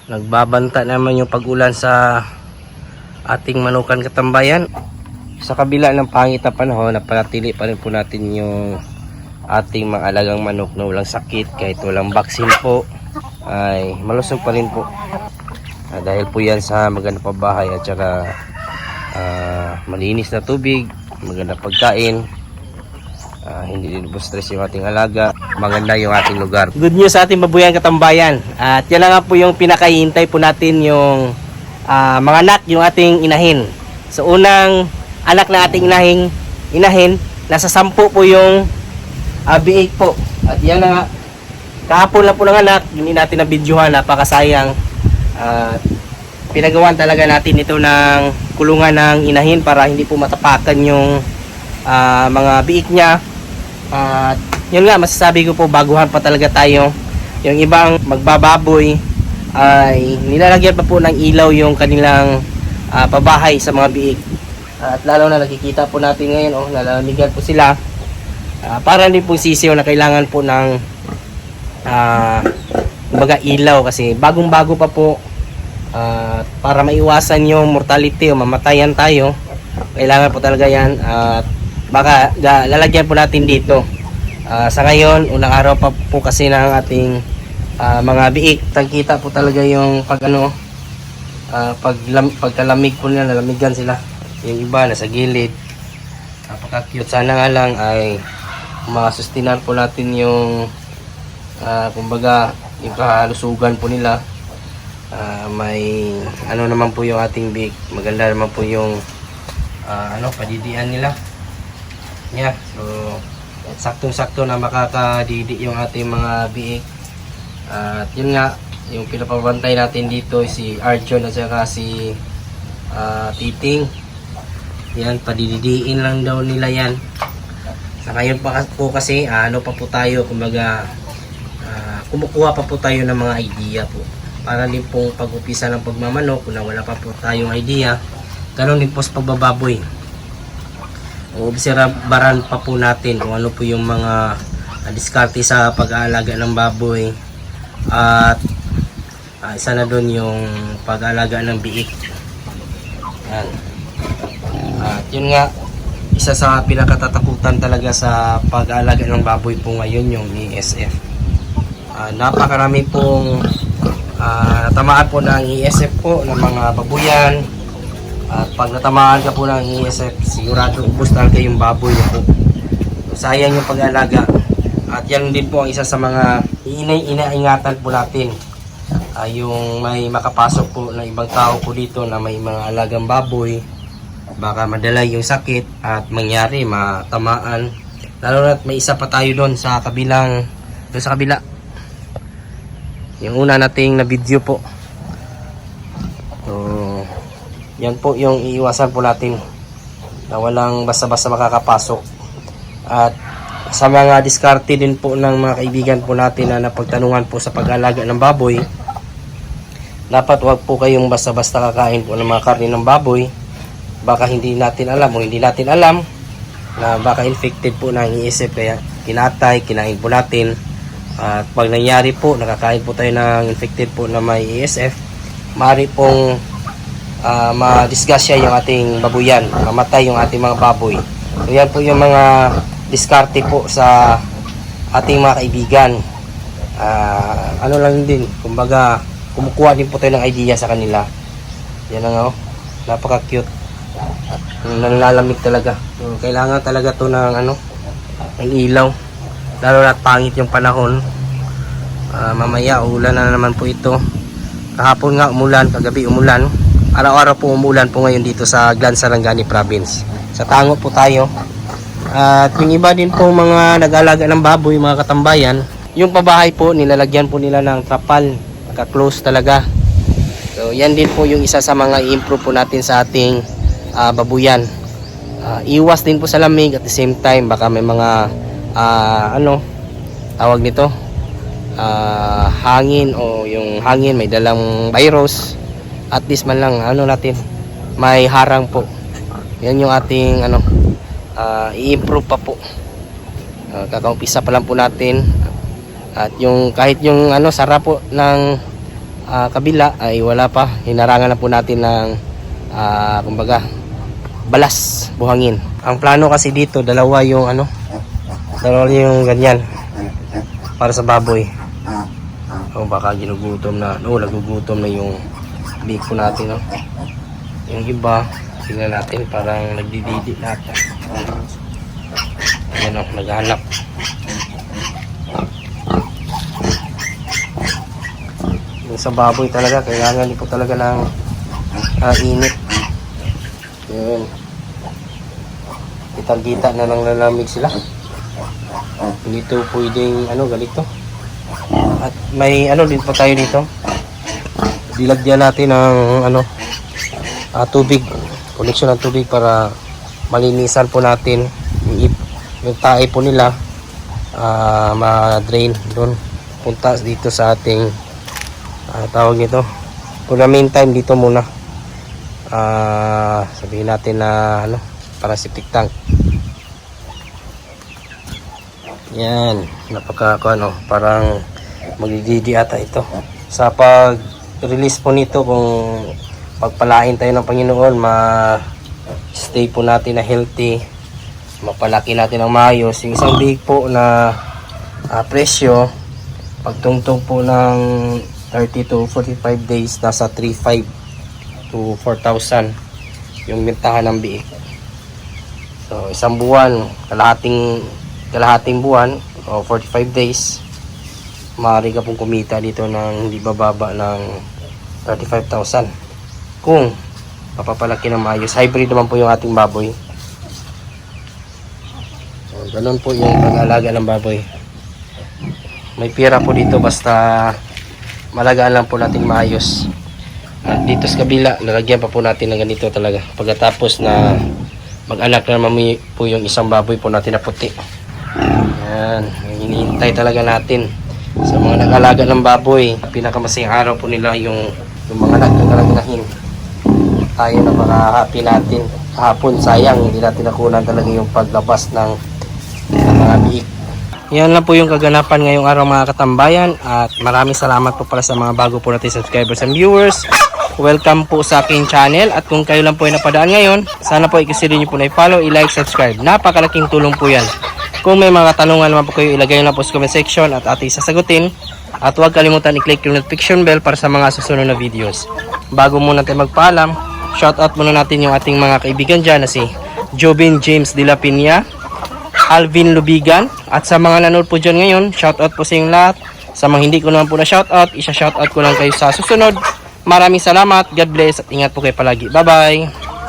Nagbabanta naman yung pag-ulan sa ating manukan katambayan. Sa kabila ng pangit na panahon, napanatili pa rin po natin yung ating mga alagang manok na walang sakit, kahit walang vaccine po ay malusog pa rin po. Dahil po yan sa magandang pabahay at saka malinis na tubig, maganda pagkain, hindi din po stress yung ating alaga, maganda yung ating lugar. Good news sa ating babuyan katambayan, at yan na nga po yung pinakahihintay po natin, yung mga anak, yung ating inahin. So unang anak na ating inahin, nasa 10 po yung biik po. At yan na nga, kahapon lang po ng anak, hindi natin na-videohan, napakasayang. Pinagawan talaga natin ito ng kulungan ng inahin para hindi po matapakan yung mga biik niya. At yun nga, masasabi ko po, baguhan pa talaga tayo. Yung ibang magbababoy ay nilalagyan pa po ng ilaw yung kanilang pabahay sa mga biik. At lalo na nakikita po natin ngayon, nalalamigan po sila. Para hindi po sisiw na kailangan po ng kumbaga ilaw, kasi bagong-bago pa po. Para maiwasan yung mortality o mamatayan tayo, kailangan po talaga yan. Baka lalagyan po natin dito. Sa ngayon, unang araw pa po kasi ng ating mga biik, tagkita po talaga yung pagkalamig po nila, nalamigan sila. Yung iba nasa gilid, napaka-cute. Sana nga lang ay masustinan po natin yung kumbaga yung kalusugan po nila. May naman po yung ating biik, maganda naman po yung padidian nila. Yeah, so saktong-sakto na makakadidi yung ating mga biik. At yun nga, yung pinapabantay natin dito si Arjon at saka si Titing. Yan, padididiin lang daw nila yan. Sa ngayon pa po kasi pa po tayo, kumbaga kumukuha pa po tayo ng mga idea po. Para din pong pag-upisa ng pagmamanok, kung wala pa po tayong idea, ganoon din po sa pagbababoy. Obserbaran pa po natin kung ano po yung mga diskarte sa pag-aalaga ng baboy. At isa na doon yung pag-aalaga ng biik. Yan. At yun nga, isa sa pinakatatakutan talaga sa pag-aalaga ng baboy po ngayon, yung ESF. Napakarami pong natamaan po ng ESF po ng mga babuyan. At pag natamaan ka po ng ESF, sigurado ubos talaga yung baboy po. Sayang yung pag-aalaga. At yan din po ang isa sa mga inaingatan po natin. Yung may makapasok po na ibang tao po dito na may mga alagang baboy, baka madala yung sakit at mangyari matamaan. Lalo na may isa pa tayo doon sa kabila. Yung una nating na video po. So yan po yung iiwasan po natin, na walang basta-basta makakapasok. At sa mga diskarte din po ng mga kaibigan po natin na napagtanungan po sa pag-alaga ng baboy, dapat wag po kayong basta-basta kakain po ng mga karne ng baboy. Baka hindi natin alam na baka infected po ng ESF, kaya kinain po natin. At pag nangyari po, nakakain po tayo ng infected po na may ESF, maaari pong madisgrasya yung ating babuyan, mamatay yung ating mga baboy. So yan po yung mga diskarte po sa ating mga kaibigan. Lang din, kumbaga kumukuha din po tayo ng idea sa kanila. Yan ang napaka cute, nalalamig talaga. So, kailangan talaga to ng ng ilaw, lalo na pangit yung panahon. Mamaya ulan na naman po ito. Kahapon nga umulan, kagabi umulan. Araw-araw po umulan po ngayon dito sa Glan Sarangani Province. Sa Tango po tayo. At yung iba din po mga nag-alaga ng baboy, mga katambayan, yung pabahay po nilalagyan po nila ng trapal, naka-close talaga. So yan din po yung isa sa mga i-improve po natin sa ating babuyan. Iwas din po sa lamig, at the same time baka may mga tawag nito, hangin, o yung hangin may dalang virus. At least man lang natin may harang po. Yan yung ating i-improve pa po. Kakaumpisa pa lang po natin. At yung kahit yung sarap po ng kabila ay wala pa. Hinarangan na po natin ng kumbaga balas, buhangin. Ang plano kasi dito, dalawa yung ganyan para sa baboy. O baka ginugutom na, nagugutom na yung biik po natin, no? Yung iba, tingnan natin, parang nagdididi lahat. Ayan, naghanap. Yung sa baboy talaga, kailangan po talaga ng init. Yun. Kitang-kita na nang lalamig sila. Hindi ito pwedeng ganito. At may din pa tayo dito. Dilagyan natin ng tubig, connection ng tubig para malinisan po natin yung tae po nila, ma-drain doon, punta dito sa ating tawag nito. For the meantime, dito muna sabihin natin na para septic tank. Yan, parang magdididi ata ito. Sa pag-release po nito, kung pagpalain tayo ng Panginoon, ma-stay po natin na healthy, mapalaki natin ng maayos. Yung isang big po na presyo, pagtungtong po ng 30 to 45 days, nasa 3,500 to 4,000 yung bentahan ng biik. So, isang buwan, kalahating buwan o 45 days, maaari ka pong kumita dito ng hindi bababa ng 35,000 kung mapapalaki ng maayos. Hybrid naman po yung ating baboy. So, ganun po yung pag-alaga ng baboy. May pira po dito basta malagaan lang po natin maayos. At dito sa kabila, lalagyan pa po natin ng ganito talaga. Pagkatapos na mag-anak na naman po yung isang baboy po natin na puti. Yan, hinihintay talaga natin sa mga nag-alaga ng baboy. Pinakamasayang araw po nila yung mga nagkakalahin. Tayo na maka-happy natin. Kahapon sayang, hindi natin nakunan talaga yung paglabas ng mga biik. Yan lang po yung kaganapan ngayong araw mga katambayan. At maraming salamat po pala sa mga bago po natin subscribers and viewers. Welcome po sa aking channel. At kung kayo lang po ay napadaan ngayon, sana po i-consider nyo po na i-follow, i-like, subscribe. Napakalaking tulong po yan. Kung may mga katanungan naman po kayo, ilagay nyo lang po sa comment section at ating sasagutin. At huwag kalimutan i-click yung notification bell para sa mga susunod na videos. Bago muna tayo magpaalam, shoutout muna natin yung ating mga kaibigan dyan na si Jobin James de la Piña, Alvin Lubigan, at sa mga nanood po dyan ngayon, shoutout po sa inyong lahat. Sa mga hindi ko naman po na shoutout, isa-shoutout ko lang kayo sa susunod. Maraming salamat, God bless, at ingat po kayo palagi. Bye-bye!